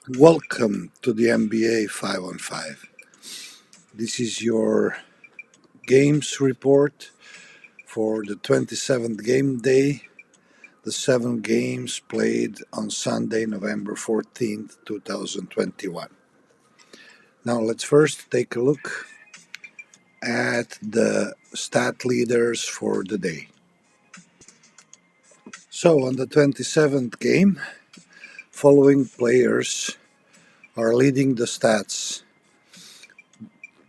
Welcome to the NBA 5-on-5. This is your games report for the 27th game day, the 7 games played on Sunday, November 14th, 2021. Now let's first take a look at the stat leaders for the day. So on the 27th game, following players are leading the stats.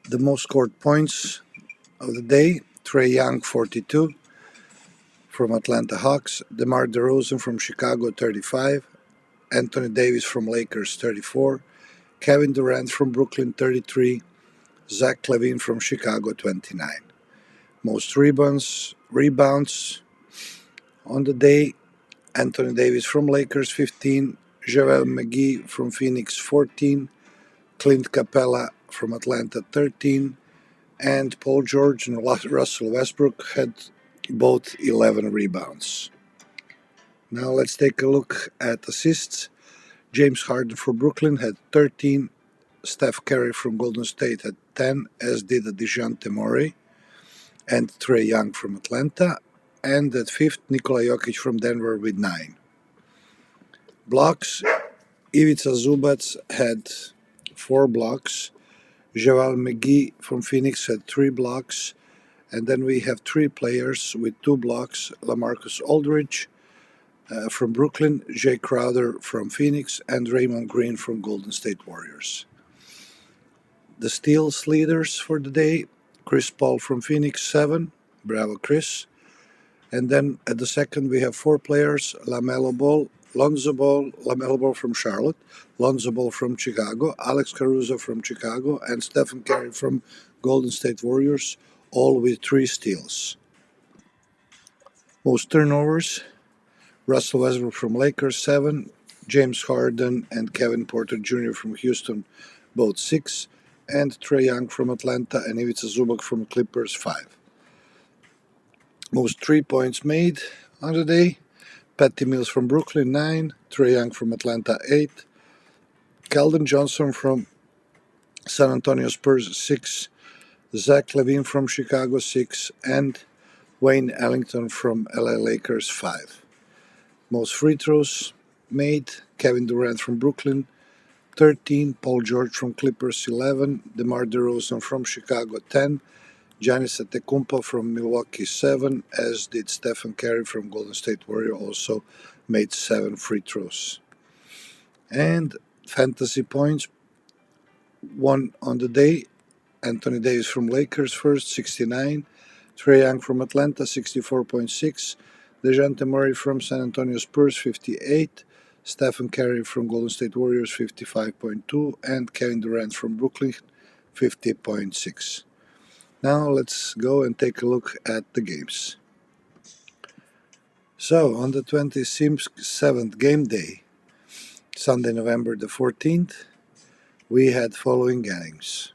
The most scored points of the day: Trae Young 42 from Atlanta Hawks, DeMar DeRozan from Chicago 35, Anthony Davis from Lakers 34, Kevin Durant from Brooklyn 33, Zach LaVine from Chicago 29. Most rebounds on the day: Anthony Davis from Lakers 15, JaVale McGee from Phoenix 14, Clint Capela from Atlanta 13, and Paul George and Russell Westbrook had both 11 rebounds. Now let's take a look at assists. James Harden for Brooklyn had 13, Steph Curry from Golden State had 10, as did Dejounte Murray and Trae Young from Atlanta, and at 5th, Nikola Jokic from Denver with 9. Blocks: Ivica Zubac had 4 blocks, JaVale McGee from Phoenix had 3 blocks, and then we have 3 players with 2 blocks: LaMarcus Aldridge from Brooklyn, Jae Crowder from Phoenix, and Draymond Green from Golden State Warriors. The steals leaders for the day: Chris Paul from Phoenix 7, bravo Chris. And then at the second we have 4 players: LaMelo Ball, LaMelo Ball from Charlotte, Lonzo Ball from Chicago, Alex Caruso from Chicago, and Stephen Curry from Golden State Warriors, all with 3 steals. Most turnovers: Russell Westbrook from Lakers 7, James Harden and Kevin Porter Jr. from Houston both 6, and Trae Young from Atlanta and Ivica Zubac from Clippers 5. Most 3 points made on the day: Patty Mills from Brooklyn 9, Trae Young from Atlanta 8, Keldon Johnson from San Antonio Spurs 6, Zach LaVine from Chicago 6, and Wayne Ellington from LA Lakers 5. Most free throws made: Kevin Durant from Brooklyn 13, Paul George from Clippers 11, DeMar DeRozan from Chicago 10, Giannis Antetokounmpo from Milwaukee 7, as did Stephen Curry from Golden State Warriors, also made 7 free throws. And fantasy points: 1 on the day: Anthony Davis from Lakers first 69, Trae Young from Atlanta 64.6, Dejounte Murray from San Antonio Spurs 58, Stephen Curry from Golden State Warriors 55.2, and Kevin Durant from Brooklyn 50.6. Now let's go and take a look at the games. So on the 27th game day, Sunday, November the 14th, we had following games: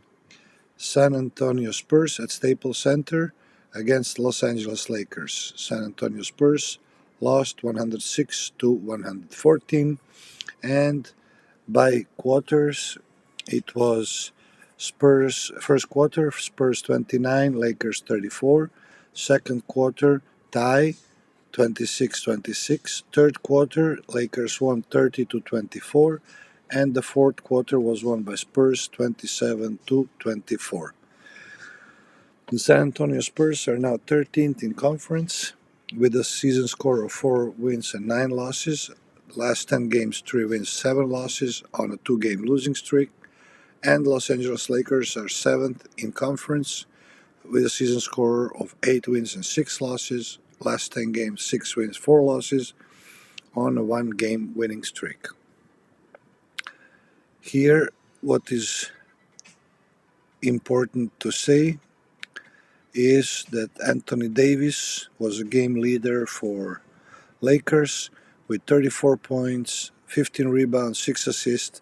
San Antonio Spurs at Staples Center against Los Angeles Lakers. San Antonio Spurs lost 106-114, and by quarters it was Spurs first quarter, Spurs 29, Lakers 34, second quarter tie 26-26, third quarter Lakers won 30-24, and the fourth quarter was won by Spurs 27-24. The San Antonio Spurs are now 13th in conference with a season score of 4 wins and 9 losses. Last 10 games, 3 wins, 7 losses on a 2-game losing streak. And Los Angeles Lakers are 7th in conference with a season score of 8 wins and 6 losses. Last 10 games, 6 wins, 4 losses on a 1-game winning streak. Here, what is important to say is that Anthony Davis was a game leader for Lakers with 34 points, 15 rebounds, 6 assists,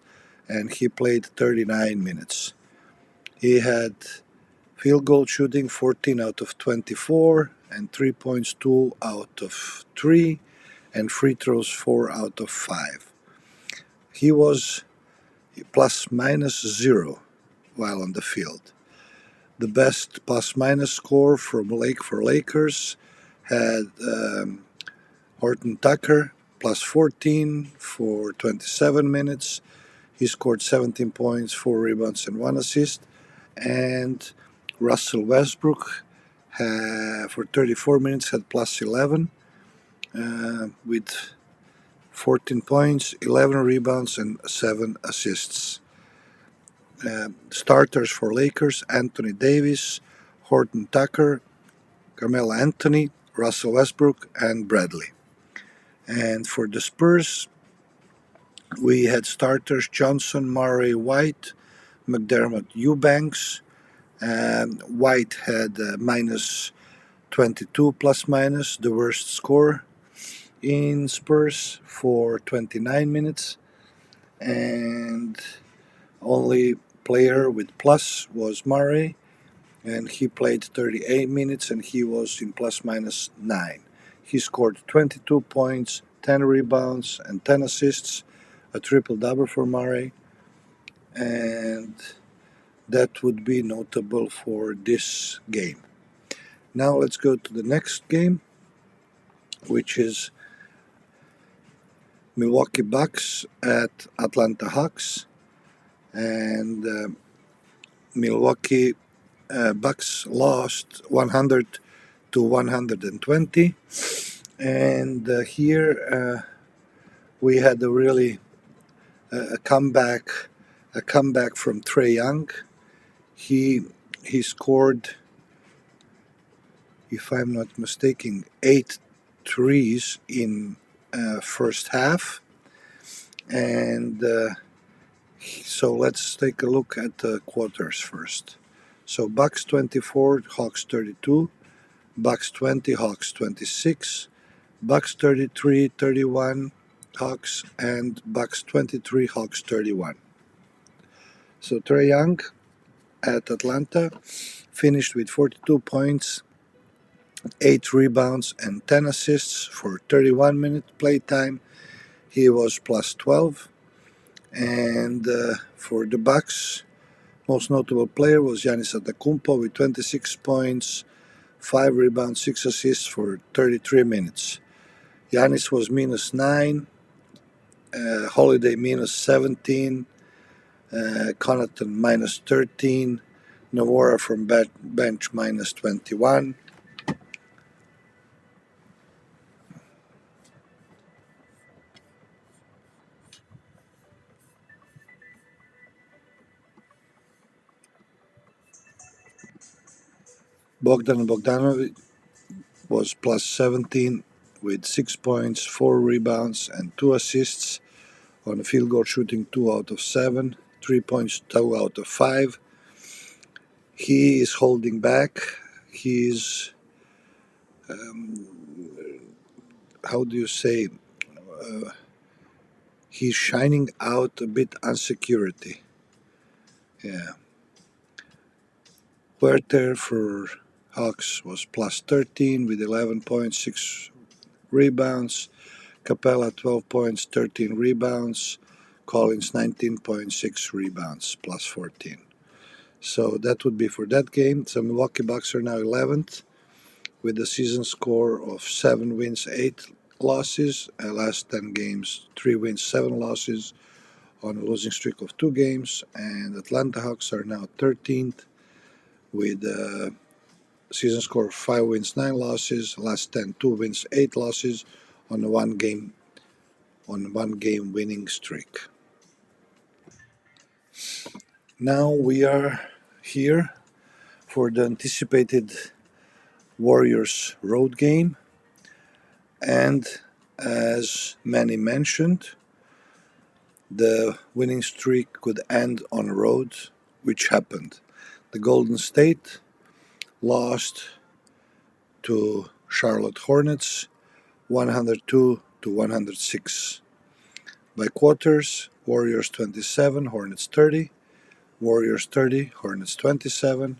and he played 39 minutes. He had field goal shooting 14 out of 24, and 3 points 2 out of 3, and free throws 4 out of 5. He was plus minus 0 while on the field. The best plus minus score for Lakers had Horton Tucker plus 14 for 27 minutes. He scored 17 points, 4 rebounds, and 1 assist. And Russell Westbrook for 34 minutes had plus 11 with 14 points, 11 rebounds, and 7 assists. Starters for Lakers: Anthony Davis, Horton Tucker, Carmelo Anthony, Russell Westbrook, and Bradley. And for the Spurs, we had starters: Johnson, Murray, White, McDermott, Eubanks. White had minus 22 plus minus, the worst score in Spurs for 29 minutes. And only player with plus was Murray, and he played 38 minutes and he was in plus minus 9. He scored 22 points, 10 rebounds, and 10 assists, a triple-double for Murray, and that would be notable for this game. Now let's go to the next game, which is Milwaukee Bucks at Atlanta Hawks, and Milwaukee Bucks lost 100 to 120, and here we had a really a comeback from Trae Young. He scored, if I'm not mistaken, 8 threes in first half, and so let's take a look at the quarters first. So Bucks 24, Hawks 32, Bucks 20, Hawks 26, Bucks 33, 31, Hawks, and Bucks 23, Hawks 31. So Trae Young at Atlanta finished with 42 points, 8 rebounds, and 10 assists for 31-minute playtime. He was plus 12. And for the Bucks, most notable player was Giannis Antetokounmpo with 26 points, 5 rebounds, 6 assists for 33 minutes. Giannis was minus 9, Holiday minus 17, Connaughton minus 13, Novora from bench minus 21. Bogdan Bogdanovic was plus 17 with 6 points, 4 rebounds, and 2 assists on a field goal shooting 2 out of 7, 3 points, 2 out of 5. He is holding back. He's, how do you say, he's shining out a bit on security. Yeah. Huerter for Hawks was plus 13 with 11 points, 6 rebounds. Capela 12 points, 13 rebounds. Collins 19.6 rebounds, plus 14. So that would be for that game. So Milwaukee Bucks are now 11th with a season score of 7 wins, 8 losses. Last 10 games, 3 wins, 7 losses on a losing streak of 2 games. And Atlanta Hawks are now 13th with a season score of 5 wins, 9 losses. Last 10, 2 wins, 8 losses on a one game winning streak. Now we are here for the anticipated Warriors road game, and as Manny mentioned, the winning streak could end on a road, which happened. The Golden State lost to Charlotte Hornets 102 to 106. By quarters, Warriors 27, Hornets 30, Warriors 30, Hornets 27,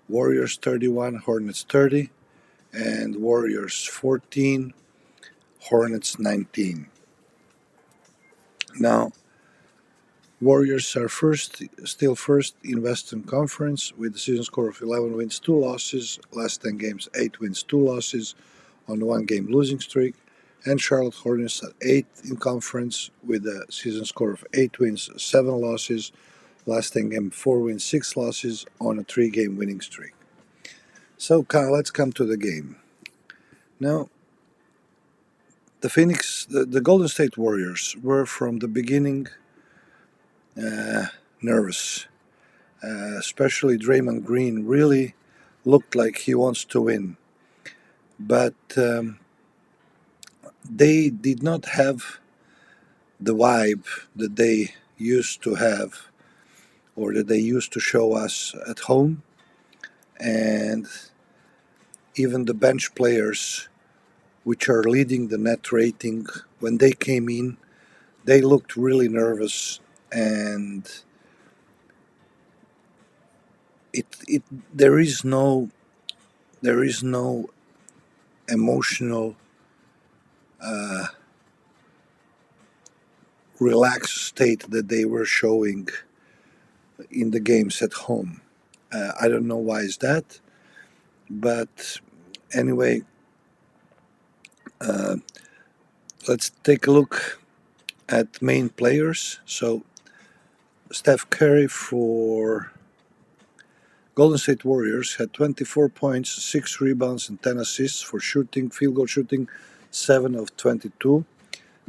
Warriors 31, Hornets 30, and Warriors 14, Hornets 19. Now, Warriors are still first in Western Conference with a season score of 11 wins, 2 losses, last 10 games, 8 wins, 2 losses on a 1-game losing streak. And Charlotte Hornets at 8th in conference with a season score of 8 wins, 7 losses, last 10 games, 4 wins, 6 losses on a 3-game winning streak. So let's come to the game. Now, the Golden State Warriors were from the beginning nervous. Especially Draymond Green really looked like he wants to win. But they did not have the vibe that they used to have or that they used to show us at home. And even the bench players, which are leading the net rating, when they came in, they looked really nervous, and there is no emotional relaxed state that they were showing in the games at home. I don't know why is that, but anyway, let's take a look at main players. So Steph Curry for Golden State Warriors had 24 points, 6 rebounds, and 10 assists for shooting, field goal shooting, 7 of 22,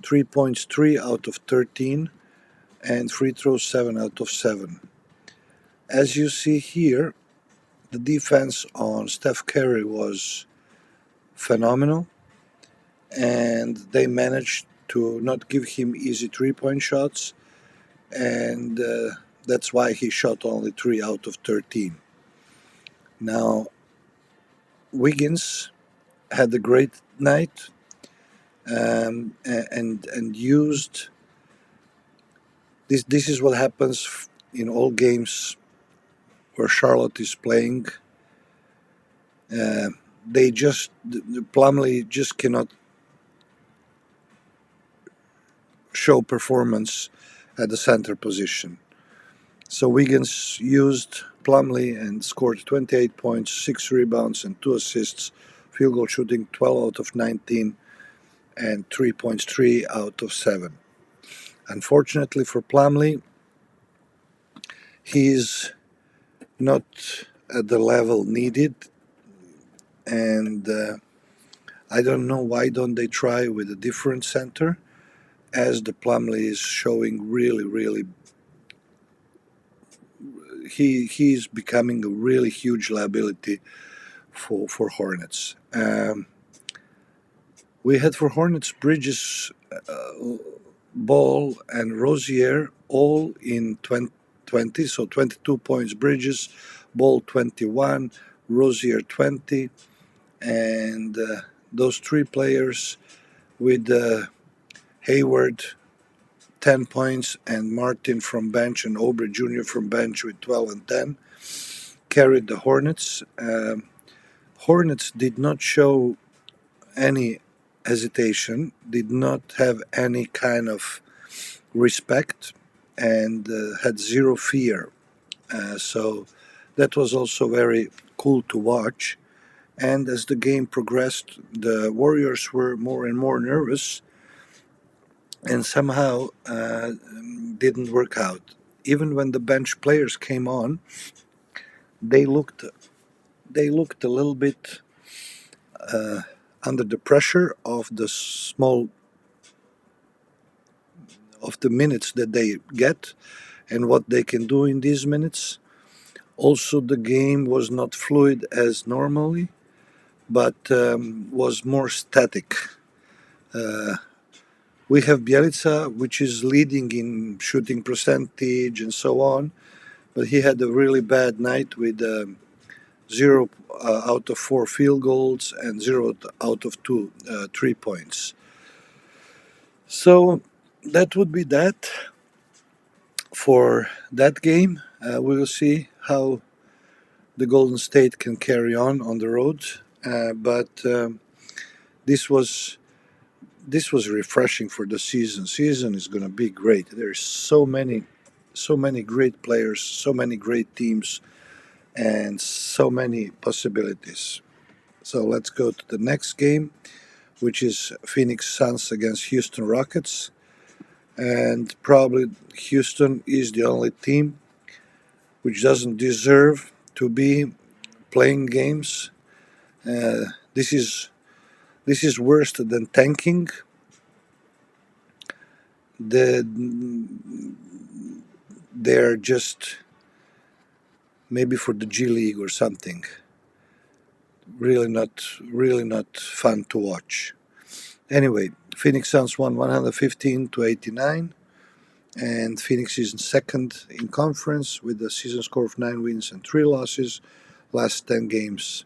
3 points, 3 out of 13, and free throws, 7 out of 7. As you see here, the defense on Steph Curry was phenomenal, and they managed to not give him easy 3-point shots, and that's why he shot only 3 out of 13. Now, Wiggins had a great night and used this. This is what happens in all games where Charlotte is playing. They just Plumlee just cannot show performance at the center position. So Wiggins used Plumlee and scored 28 points, 6 rebounds, and 2 assists, field goal shooting 12 out of 19, and 3 points, 3 out of 7. Unfortunately for Plumlee, he is not at the level needed, and I don't know why don't they try with a different center, as the Plumlee is showing really he's becoming a really huge liability for Hornets. We had for Hornets Bridges, Ball, and Rozier all in 20, so 22 points Bridges, Ball 21, Rozier 20, and those 3 players with Hayward 10 points and Martin from bench and Oubre Jr. from bench with 12 and 10 carried the Hornets. Hornets did not show any hesitation, did not have any kind of respect, and had zero fear. So that was also very cool to watch. And as the game progressed, the Warriors were more and more nervous, and somehow didn't work out. Even when the bench players came on, they looked a little bit under the pressure of the minutes that they get and what they can do in these minutes. Also, the game was not fluid as normally, but was more static. We have Bjelica, which is leading in shooting percentage and so on, but he had a really bad night with 0 out of 4 field goals and 0 out of 2 3 points. So that would be that for that game. We will see how the Golden State can carry on the road, but this was refreshing for the season. Season is going to be great. There's so many so many great players, so many great teams, and so many possibilities. So let's go to the next game, which is Phoenix Suns against Houston Rockets. And probably Houston is the only team which doesn't deserve to be playing games. This is worse than tanking. They're just maybe for the G League or something. Really not fun to watch. Anyway, Phoenix Suns won 115-89, and Phoenix is second in conference with a season score of 9 wins and 3 losses. Last 10 games,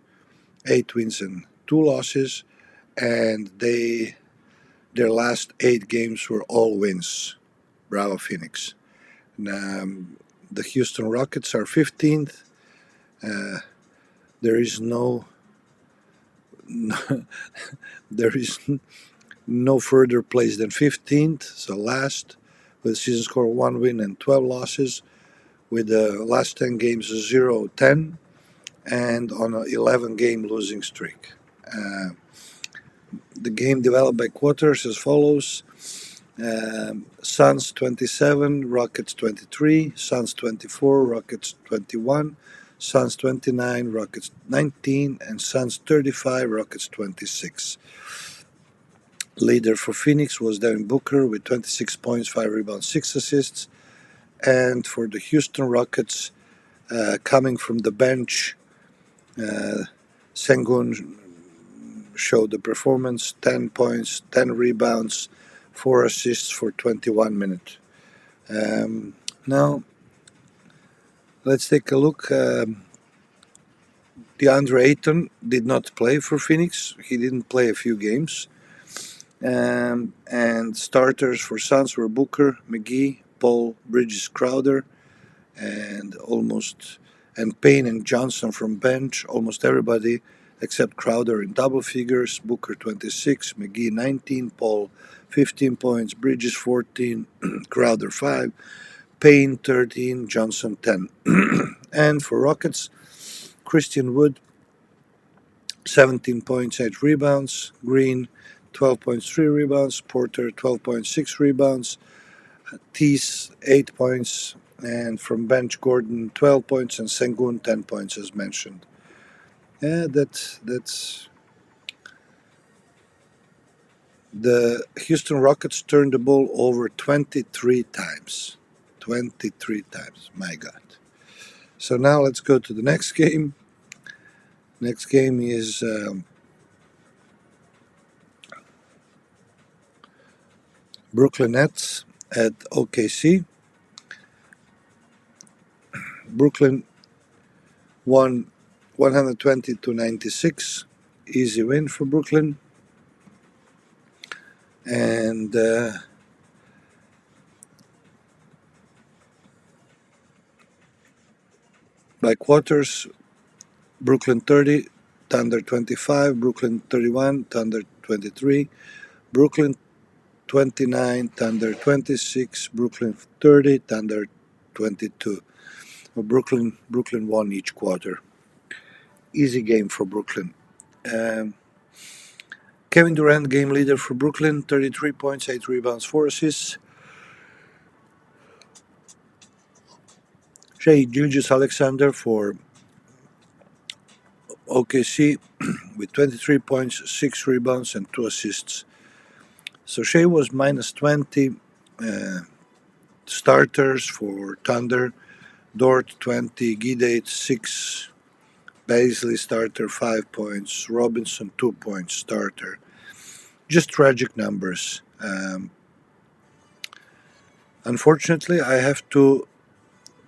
8 wins and 2 losses, and their last 8 games were all wins. Bravo, Phoenix. The Houston Rockets are 15th. There is no there is no further place than 15th, so last, with a season score of 1 win and 12 losses, with the last 10 games 0-10, and on an 11-game losing streak. The game developed by quarters as follows. Suns 27, Rockets 23, Suns 24, Rockets 21, Suns 29, Rockets 19, and Suns 35, Rockets 26. Leader for Phoenix was Devin Booker with 26 points, 5 rebounds, 6 assists. And for the Houston Rockets, coming from the bench, Sengun showed the performance, 10 points, 10 rebounds, 4 assists for 21 minutes. Now, let's take a look. DeAndre Ayton did not play for Phoenix. He didn't play a few games. And starters for Suns were Booker, McGee, Paul, Bridges, Crowder, and Payne and Johnson from bench. Almost everybody except Crowder in double figures. Booker 26, McGee 19, Paul 15 points, Bridges 14, Crowder 5, Payne 13, Johnson 10. And for Rockets, Christian Wood 17 points, 8 rebounds, Green 12 points, 3 rebounds, Porter 12.6 rebounds, Tease 8 points, and from bench Gordon 12 points and Sengun 10 points as mentioned. Yeah, that's the Houston Rockets turned the ball over 23 times. 23 times, my God. So now let's go to the next game. Next game is Brooklyn Nets at OKC. Brooklyn won 120-96. Easy win for Brooklyn. And by quarters, Brooklyn 30, Thunder 25, Brooklyn 31, Thunder 23, Brooklyn 29, Thunder 26, Brooklyn 30, Thunder 22. Brooklyn won each quarter. Easy game for Brooklyn. Kevin Durant, game leader for Brooklyn, 33 points, 8 rebounds, 4 assists. Shai Gilgeous-Alexander for OKC with 23 points, 6 rebounds, and 2 assists. So Shai was minus 20. Starters for Thunder, Dort 20, Gidate 6, Baisley starter 5 points, Robinson 2 points starter. Just tragic numbers. Unfortunately, I have to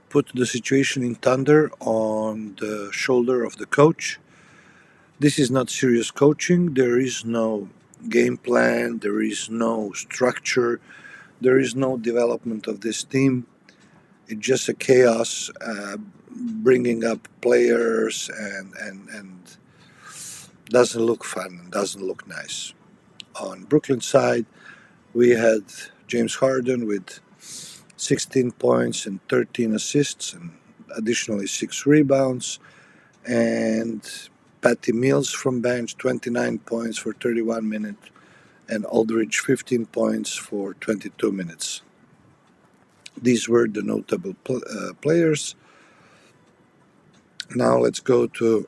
put the situation in Thunder on the shoulder of the coach. This is not serious coaching. There is no game plan. There is no structure. There is no development of this team. It's just a chaos, bringing up players and doesn't look fun, doesn't look nice. On Brooklyn side, we had James Harden with 16 points and 13 assists, and additionally 6 rebounds. And Patty Mills from bench, 29 points for 31 minutes, and Aldridge 15 points for 22 minutes. These were the notable players. Now let's go to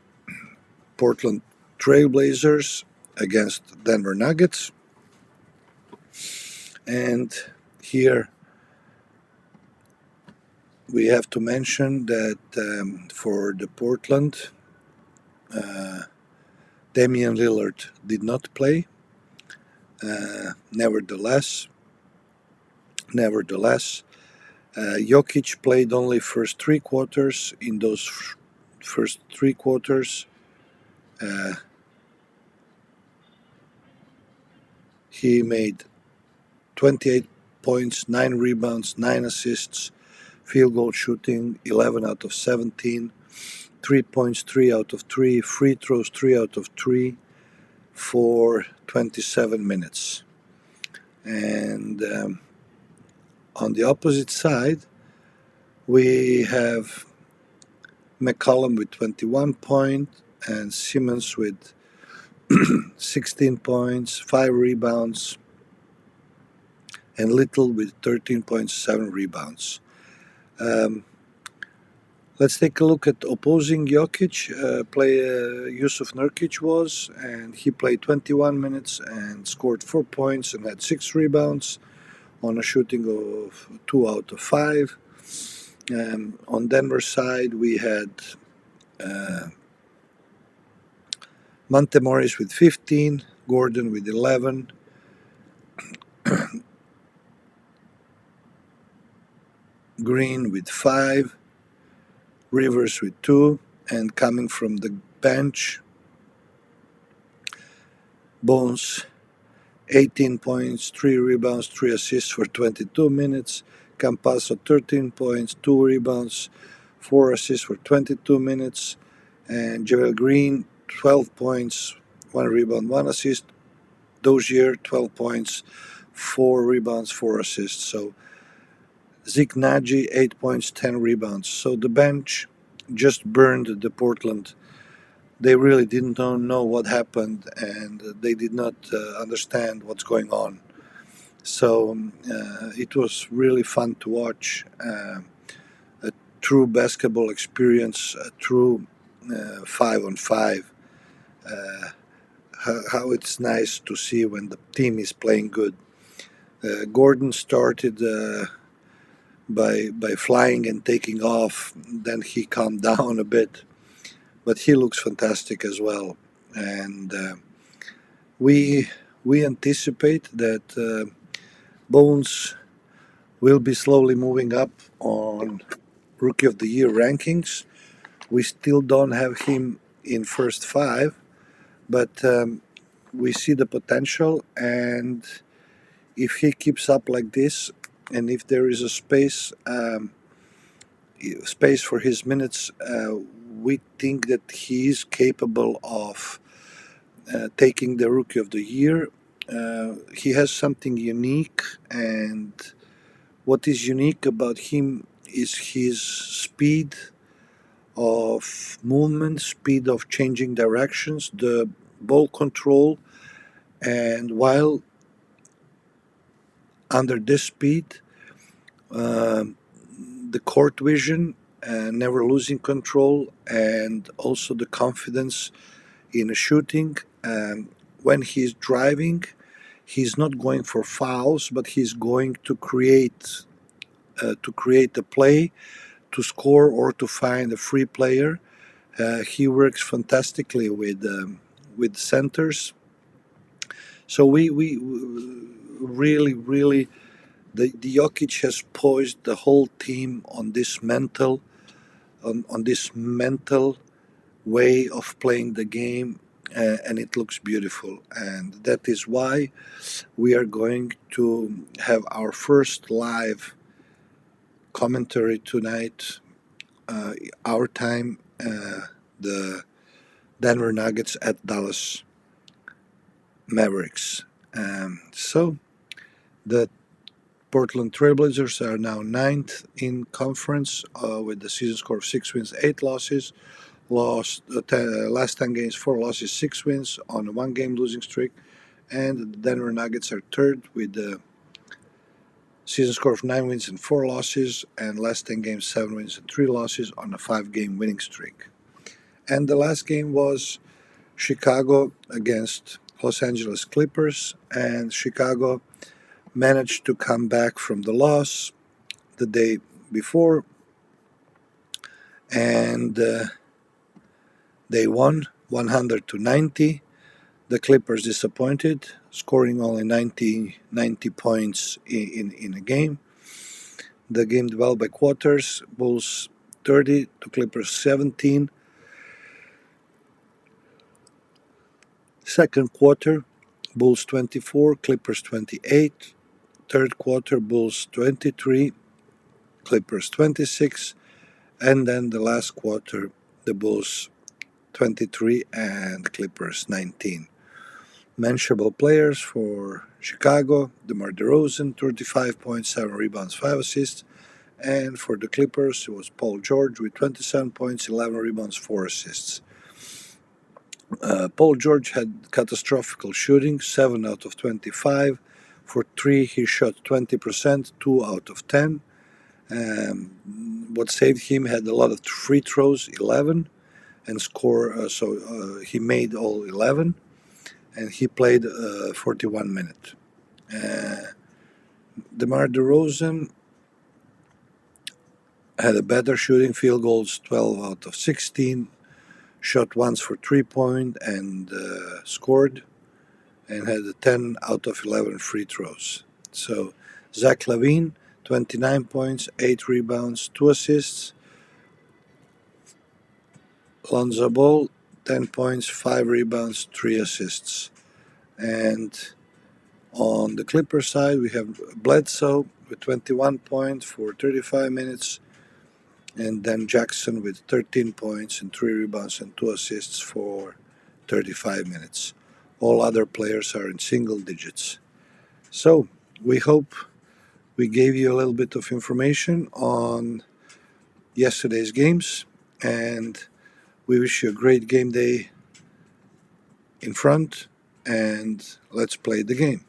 Portland Trailblazers against Denver Nuggets. And here we have to mention that for the Portland, Damian Lillard did not play. Nevertheless, Jokic played only first 3 quarters. In those first 3 quarters, he made 28 points, 9 rebounds, 9 assists, field goal shooting 11 out of 17, 3 points 3 out of 3, free throws 3 out of 3 for 27 minutes. And on the opposite side, we have McCollum with 21 points and Simmons with 16 points, 5 rebounds, and Little with 13.7 rebounds. Let's take a look at opposing Jokic. Yusuf Nurkic was, and he played 21 minutes and scored 4 points and had 6 rebounds on a shooting of 2 out of 5. On Denver side, we had Monte Morris with 15, Gordon with 11, Green with 5, Rivers with 2, and coming from the bench, Bones, 18 points, 3 rebounds, 3 assists for 22 minutes, Campasso, 13 points, 2 rebounds, 4 assists for 22 minutes, and JaVale Green, 12 points, 1 rebound, 1 assist. Dozier, 12 points, 4 rebounds, 4 assists. So Zeke Nagy, 8 points, 10 rebounds. So the bench just burned the Portland. They really didn't know what happened, and they did not understand what's going on. So it was really fun to watch. A true basketball experience, a true 5-on-5. How it's nice to see when the team is playing good. Gordon started by flying and taking off. Then he calmed down a bit, but he looks fantastic as well. And we anticipate that Bones will be slowly moving up on Rookie of the Year rankings. We still don't have him in first 5, but we see the potential, and if he keeps up like this, and if there is a space for his minutes, we think that he is capable of taking the Rookie of the Year. He has something unique, and what is unique about him is his speed of movement, speed of changing directions, the ball control, and while under this speed, the court vision, never losing control, and also the confidence in shooting. When he's driving, he's not going for fouls, but he's going to create a play, to score, or to find a free player. He works fantastically with centers. So we really the Jokic has poised the whole team on this mental way of playing the game, and it looks beautiful. And that is why we are going to have our first live commentary tonight, our time, the Denver Nuggets at Dallas Mavericks. So the Portland Trailblazers are now 9th in conference with the season score of 6 wins, 8 losses. Last 10 games, 4 losses, 6 wins on a 1-game losing streak. And the Denver Nuggets are 3rd with the season score of 9 wins and 4 losses, and last 10 games, 7 wins and 3 losses on a 5-game winning streak. And the last game was Chicago against Los Angeles Clippers, and Chicago managed to come back from the loss the day before, and they won 100-90. The Clippers disappointed, scoring only 90 points in a game. The game developed by quarters. Bulls 30 to Clippers 17. Second quarter, Bulls 24, Clippers 28. Third quarter, Bulls 23, Clippers 26. And then the last quarter, the Bulls 23 and Clippers 19. Mentionable players for Chicago: DeMar DeRozan, 35 points, 7 rebounds, 5 assists. And for the Clippers, it was Paul George with 27 points, 11 rebounds, 4 assists. Paul George had catastrophic shooting, 7 out of 25. For 3, he shot 20%, 2 out of 10. What saved him, had a lot of free throws, 11, and he made all 11, and he played 41 minutes. DeMar DeRozan had a better shooting, field goals 12 out of 16, shot once for 3-point and scored, and had 10 out of 11 free throws. So Zach LaVine, 29 points, 8 rebounds, 2 assists. Lonzo Ball, 10 points, 5 rebounds, 3 assists. And on the Clippers side, we have Bledsoe with 21 points for 35 minutes, and then Jackson with 13 points and 3 rebounds and 2 assists for 35 minutes. All other players are in single digits. So we hope we gave you a little bit of information on yesterday's games, and we wish you a great game day in front, and let's play the game.